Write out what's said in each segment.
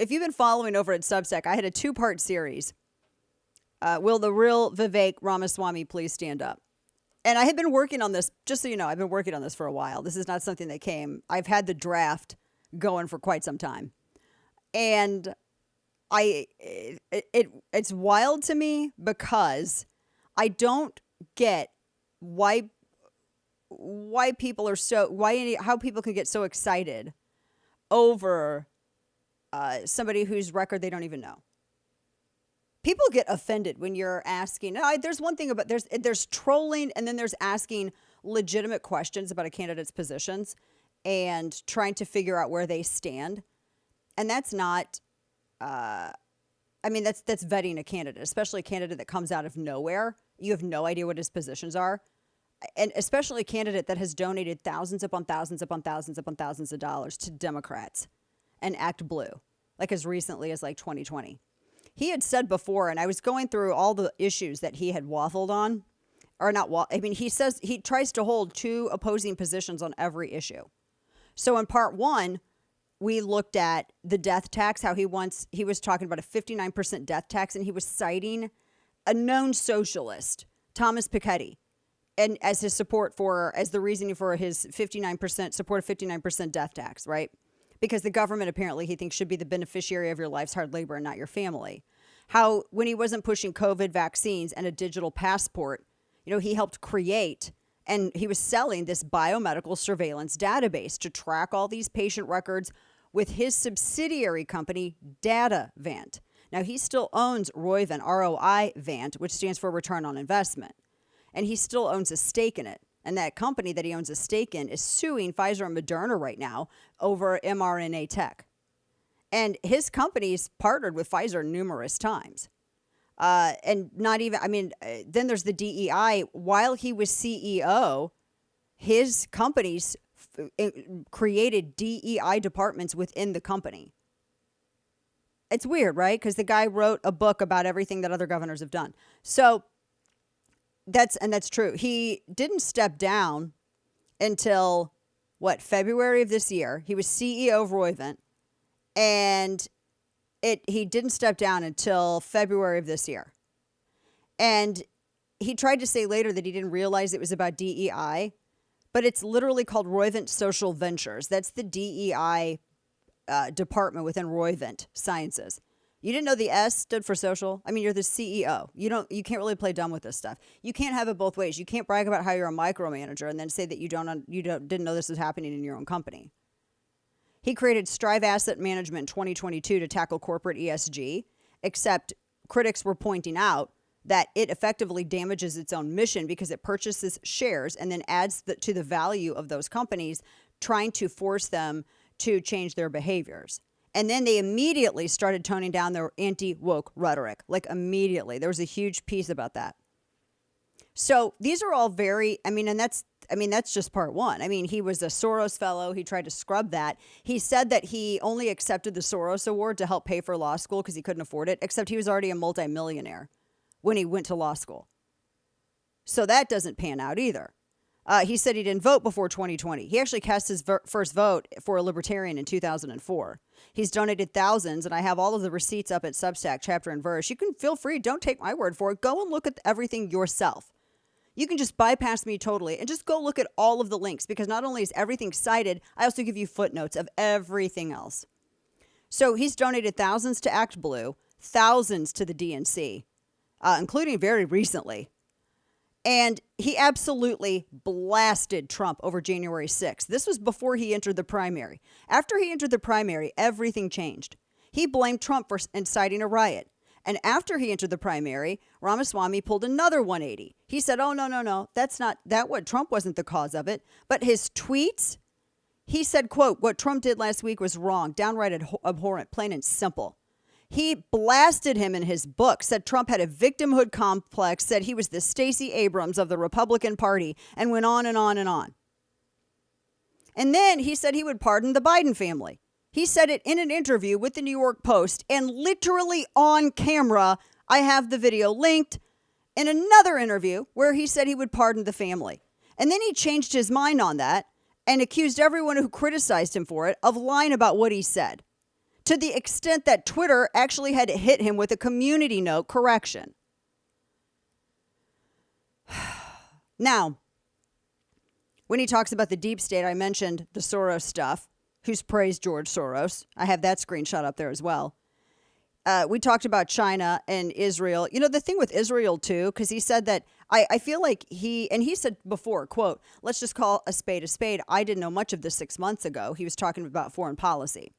if you've been following over at Substack, I had a 2-part series. Will the real Vivek Ramaswamy please stand up? And I had been working on this, just so you know, I've been working on this for a while. This is not something that came. I've had the draft going for quite some time. And it's wild to me because I don't get why people are how people can get so excited over somebody whose record they don't even know. People get offended when you're asking. There's one thing about there's trolling, and then there's asking legitimate questions about a candidate's positions and trying to figure out where they stand. And that's not. That's vetting a candidate, especially a candidate that comes out of nowhere. You have no idea what his positions are, and especially a candidate that has donated thousands upon thousands upon thousands upon thousands of dollars to Democrats and Act Blue, like as recently as like 2020. He had said before, and I was going through all the issues that he had waffled on, or not. He says he tries to hold 2 opposing positions on every issue. So in part 1, we looked at the death tax, how he was talking about a 59% death tax, and he was citing a known socialist, Thomas Piketty, and as his as the reasoning for his 59% support of 59% death tax, right? Because the government apparently he thinks should be the beneficiary of your life's hard labor and not your family. How when he wasn't pushing COVID vaccines and a digital passport, he helped create and he was selling this biomedical surveillance database to track all these patient records with his subsidiary company, Datavant. Now, he still owns Roivant, ROI-Vant, which stands for return on investment. And he still owns a stake in it. And that company that he owns a stake in is suing Pfizer and Moderna right now over mRNA tech. And his company's partnered with Pfizer numerous times. And not even, then there's the DEI. While he was CEO, his companies created DEI departments within the company. It's weird, right? Because the guy wrote a book about everything that other governors have done. So that's true. He didn't step down until February of this year. He was CEO of Roivant, and he didn't step down until February of this year. And he tried to say later that he didn't realize it was about DEI, but it's literally called Roivant Social Ventures. That's the DEI department within Roivant Sciences. You didn't know the S stood for social? You're the CEO. You can't really play dumb with this stuff. You can't have it both ways. You can't brag about how you're a micromanager and then say that you didn't know this was happening in your own company. He created Strive Asset Management in 2022 to tackle corporate ESG, except critics were pointing out that it effectively damages its own mission because it purchases shares and then adds to the value of those companies, trying to force them to change their behaviors. And then they immediately started toning down their anti-woke rhetoric, immediately. There was a huge piece about that. So these are all very, that's just part 1. He was a Soros fellow. He tried to scrub that. He said that he only accepted the Soros award to help pay for law school because he couldn't afford it, except he was already a multimillionaire when he went to law school. So that doesn't pan out either. He said he didn't vote before 2020. He actually cast his first vote for a libertarian in 2004. He's donated thousands, and I have all of the receipts up at Substack, chapter and verse. You can feel free. Don't take my word for it. Go and look at everything yourself. You can just bypass me totally and just go look at all of the links, because not only is everything cited, I also give you footnotes of everything else. So he's donated thousands to Act Blue, thousands to the DNC, including very recently. And he absolutely blasted Trump over January 6th. This was before he entered the primary. After he entered the primary, everything changed. He blamed Trump for inciting a riot. And after he entered the primary, Ramaswamy pulled another 180. He said, oh, no, Trump wasn't the cause of it. But his tweets, he said, quote, what Trump did last week was wrong, downright abhorrent, plain and simple. He blasted him in his book, said Trump had a victimhood complex, said he was the Stacey Abrams of the Republican Party, and went on and on and on. And then he said he would pardon the Biden family. He said it in an interview with the New York Post, and literally on camera, I have the video linked, in another interview where he said he would pardon the family. And then he changed his mind on that and accused everyone who criticized him for it of lying about what he said. to the extent that Twitter actually had to hit him with a community note correction. Now, when he talks about the deep state, I mentioned the Soros stuff, who's praised George Soros. I have that screenshot up there as well. We talked about China and Israel. You know, the thing with Israel, too, because he said that I feel like he said before, quote, let's just call a spade a spade. I didn't know much of this 6 months ago. He was talking about foreign policy,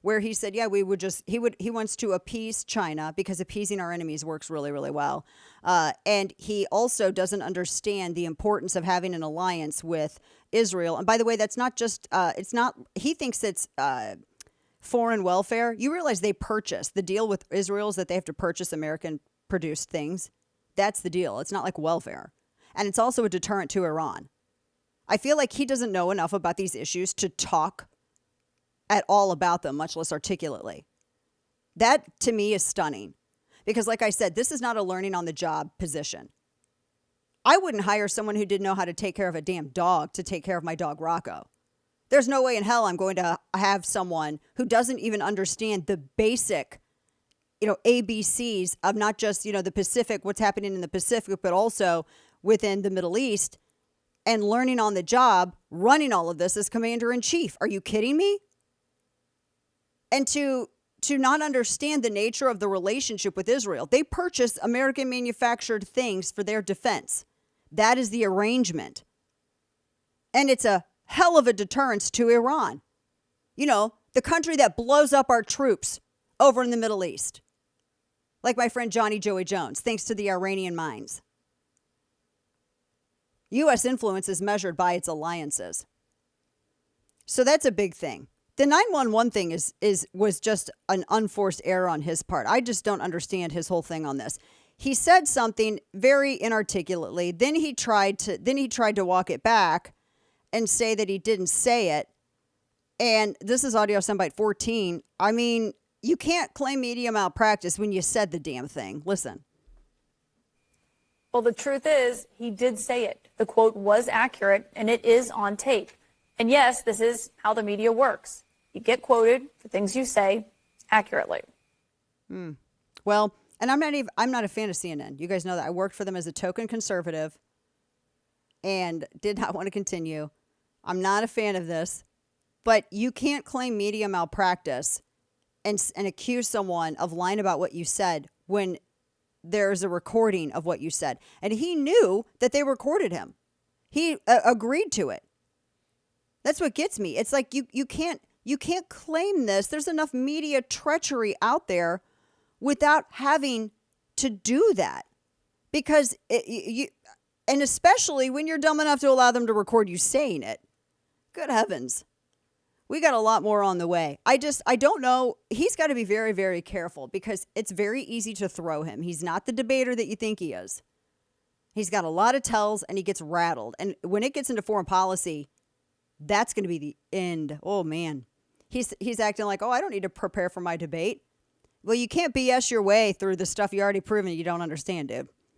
where he said, yeah, he wants to appease China because appeasing our enemies works really, really well. And he also doesn't understand the importance of having an alliance with Israel. And by the way, that's not just, he thinks it's foreign welfare. You realize they purchase, the deal with Israel is that they have to purchase American produced things. That's the deal. It's not like welfare. And it's also a deterrent to Iran. I feel like he doesn't know enough about these issues to talk at all about them, much less articulately. That, to me, is stunning. Because like I said, this is not a learning on the job position. I wouldn't hire someone who didn't know how to take care of a damn dog to take care of my dog, Rocco. There's no way in hell I'm going to have someone who doesn't even understand the basic, ABCs of not just, the Pacific, what's happening in the Pacific, but also within the Middle East, and learning on the job, running all of this as commander-in-chief. Are you kidding me? And to not understand the nature of the relationship with Israel. They purchase American manufactured things for their defense. That is the arrangement. And it's a hell of a deterrence to Iran. The country that blows up our troops over in the Middle East. Like my friend Johnny Joey Jones, thanks to the Iranian mines. U.S. influence is measured by its alliances. So that's a big thing. The 911 thing was just an unforced error on his part. I just don't understand his whole thing on this. He said something very inarticulately. Then he tried to walk it back and say that he didn't say it. And this is audio soundbite 14. I mean, you can't claim media malpractice when you said the damn thing. Listen. Well, the truth is, he did say it. The quote was accurate, and it is on tape. And yes, this is how the media works. You get quoted for things you say accurately. Well, and I'm not a fan of CNN. You guys know that. I worked for them as a token conservative and did not want to continue. I'm not a fan of this. But you can't claim media malpractice and accuse someone of lying about what you said when there's a recording of what you said. And he knew that they recorded him. He agreed to it. That's what gets me. It's like you can't claim this. There's enough media treachery out there without having to do that. Because and especially when you're dumb enough to allow them to record you saying it. Good heavens. We got a lot more on the way. I don't know. He's got to be very, very careful because it's very easy to throw him. He's not the debater that you think he is. He's got a lot of tells and he gets rattled. And when it gets into foreign policy, that's going to be the end. Oh, man. He's acting like, I don't need to prepare for my debate. Well, you can't BS your way through the stuff you already proven you don't understand, dude.